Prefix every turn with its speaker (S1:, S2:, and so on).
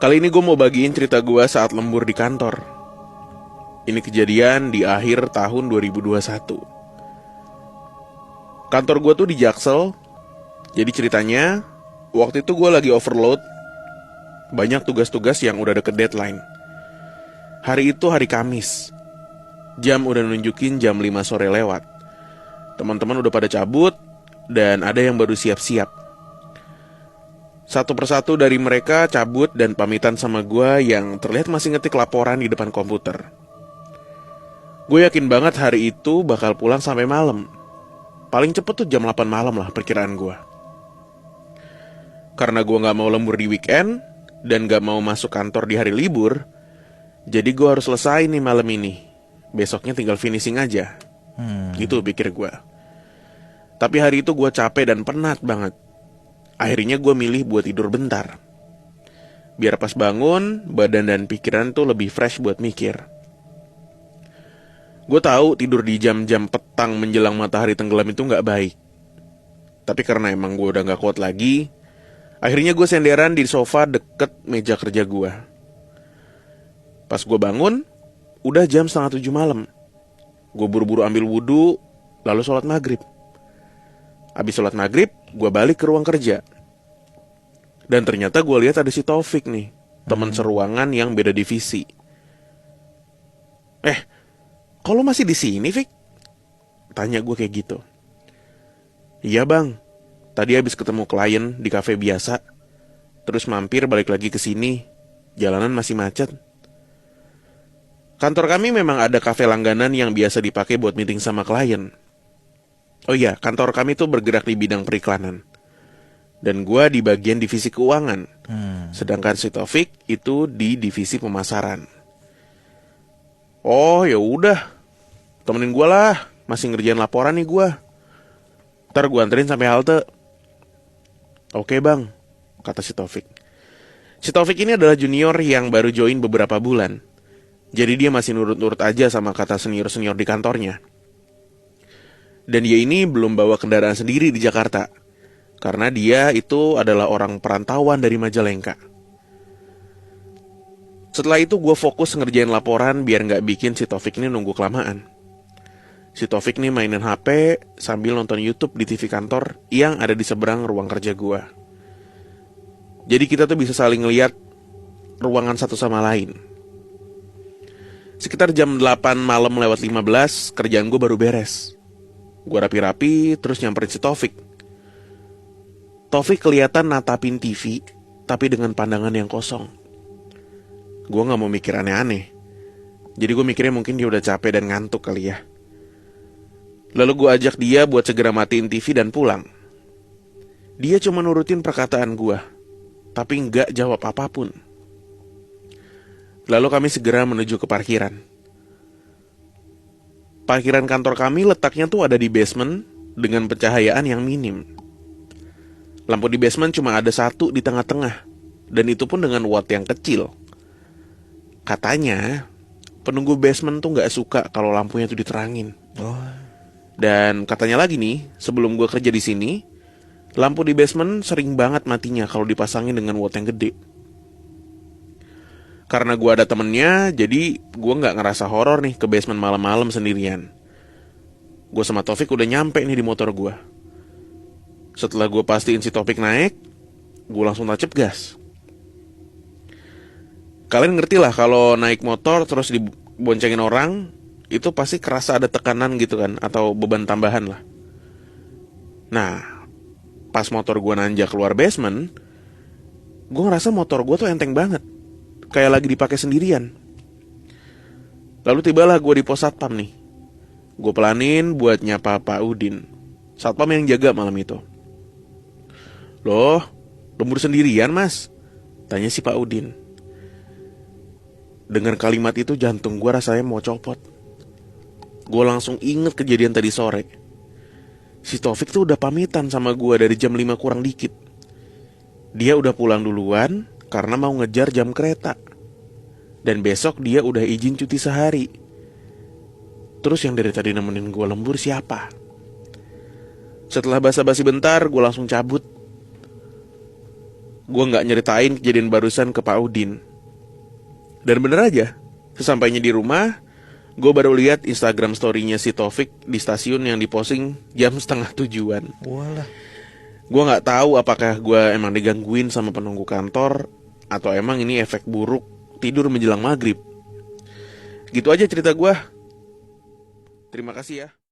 S1: Kali ini gue mau bagiin cerita gue saat lembur di kantor. Ini kejadian di akhir tahun 2021. Kantor gue tuh di Jaksel. Jadi ceritanya, waktu itu gue lagi overload. Banyak tugas-tugas yang udah deket deadline. Hari itu hari Kamis. Jam udah nunjukin jam 5 sore lewat. Teman-teman udah pada cabut, dan ada yang baru siap-siap. Satu persatu dari mereka cabut dan pamitan sama gue yang terlihat masih ngetik laporan di depan komputer. Gue yakin banget hari itu bakal pulang sampai malam. Paling cepet tuh jam 8 malam lah perkiraan gue. Karena gue gak mau lembur di weekend dan gak mau masuk kantor di hari libur, jadi gue harus selesai nih malam ini. Besoknya tinggal finishing aja. Gitu pikir gue. Tapi hari itu gue capek dan penat banget. Akhirnya gue milih buat tidur bentar. Biar pas bangun, badan dan pikiran tuh lebih fresh buat mikir. Gue tahu tidur di jam-jam petang menjelang matahari tenggelam itu gak baik. Tapi karena emang gue udah gak kuat lagi, akhirnya gue senderan di sofa deket meja kerja gue. Pas gue bangun, udah jam 6:30 malam. Gue buru-buru ambil wudhu, lalu sholat maghrib. Abis sholat maghrib, gue balik ke ruang kerja. Dan ternyata gue lihat ada si Taufik nih, teman seruangan yang beda divisi. Kok lo masih di sini, Fik? Tanya gue kayak gitu. Iya bang, tadi habis ketemu klien di kafe biasa. Terus mampir balik lagi ke sini. Jalanan masih macet. Kantor kami memang ada kafe langganan yang biasa dipakai buat meeting sama klien. Oh iya, kantor kami tuh bergerak di bidang periklanan. Dan gue di bagian divisi keuangan. Sedangkan si Taufik itu di divisi pemasaran. Oh ya udah, temenin gue lah, masih ngerjain laporan nih gue. Ntar gue anterin sampai halte. Oke bang, kata si Taufik. Si Taufik ini adalah junior yang baru join beberapa bulan. Jadi dia masih nurut-nurut aja sama kata senior-senior di kantornya. Dan dia ini belum bawa kendaraan sendiri di Jakarta, karena dia itu adalah orang perantauan dari Majalengka. Setelah itu gue fokus ngerjain laporan biar gak bikin si Taufik ini nunggu kelamaan. Si Taufik nih mainin HP sambil nonton YouTube di TV kantor yang ada di seberang ruang kerja gue. Jadi kita tuh bisa saling ngeliat ruangan satu sama lain. Sekitar jam 8 malam lewat 15, kerjaan gue baru beres. Gue rapi-rapi terus nyamperin si Taufik. Taufik kelihatan natapin TV, tapi dengan pandangan yang kosong. Gue gak mau mikir aneh-aneh. Jadi gue mikirnya mungkin dia udah capek dan ngantuk kali ya. Lalu gue ajak dia buat segera matiin TV dan pulang. Dia cuma nurutin perkataan gue, tapi gak jawab apapun. Lalu kami segera menuju ke parkiran. Parkiran kantor kami letaknya tuh ada di basement dengan pencahayaan yang minim. Lampu di basement cuma ada satu di tengah-tengah, dan itu pun dengan watt yang kecil. Katanya penunggu basement tuh gak suka kalau lampunya tuh diterangin. Dan katanya lagi nih, sebelum gue kerja di sini, lampu di basement sering banget matinya kalau dipasangin dengan watt yang gede. Karena gue ada temennya, jadi gue gak ngerasa horor nih ke basement malam-malam sendirian. Gue sama Taufik udah nyampe nih di motor gue. Setelah gue pastiin si Taufik naik, gue langsung tancap gas. Kalian ngerti lah kalau naik motor terus diboncengin orang, itu pasti kerasa ada tekanan gitu kan, atau beban tambahan lah. Nah, pas motor gue nanjak keluar basement, gue ngerasa motor gue tuh enteng banget, kayak lagi dipakai sendirian. Lalu tibalah gue di pos satpam nih. Gue pelanin buat nyapa Pak Udin, satpam yang jaga malam itu. Loh, lembur sendirian mas? Tanya si Pak Udin. Dengar kalimat itu jantung gue rasanya mau copot. Gue langsung inget kejadian tadi sore. Si Taufik tuh udah pamitan sama gue dari jam 5 kurang dikit. Dia udah pulang duluan karena mau ngejar jam kereta. Dan besok dia udah izin cuti sehari. Terus yang dari tadi nemenin gue lembur siapa? Setelah basa-basi bentar, gue langsung cabut. gue nggak nyeritain kejadian barusan ke Pak Udin. Dan bener aja, sesampainya di rumah, gue baru lihat Instagram story-nya si Taufik di stasiun yang diposting jam 6:30.
S2: Walah.
S1: Gue nggak tahu apakah gue emang digangguin sama penunggu kantor atau emang ini efek buruk tidur menjelang maghrib. Gitu aja cerita gue. Terima kasih ya.